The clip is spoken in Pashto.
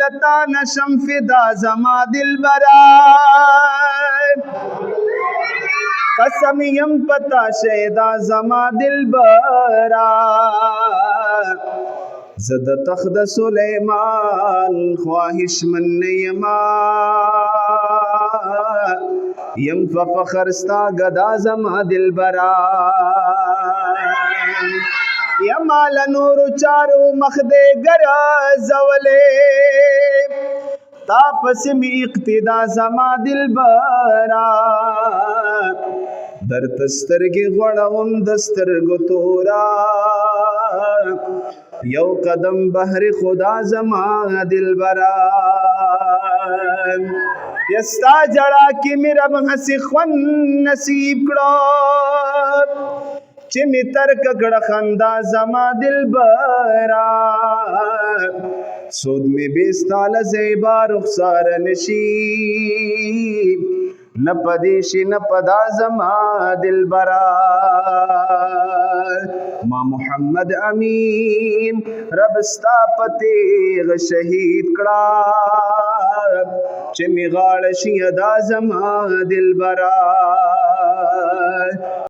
لتا نشم فدا زما دلبرا قسم یم پتا شیدا زما دلبرا زد تخت سلیمان خواہش من نیما یم فخر ستا گدا زما دلبرا یمال نور چارو مخ دے گرزولے تا پس می اقتدا زما دلبرا در تسترگی غړوم دسترگو تورا یو قدم بحر خدا زما دلبرا یستا جڑا کی می رب ہنسی خون نصیب کړو چې می ترک کړه خندا زما دلبرا سود می بیستال زیبا رخسار نشیب نپدیشی نپدا زما دلبرا ما محمد امین رب ستا پتیغ شہید کڑا چې می غاړه شي ادا زما دلبرا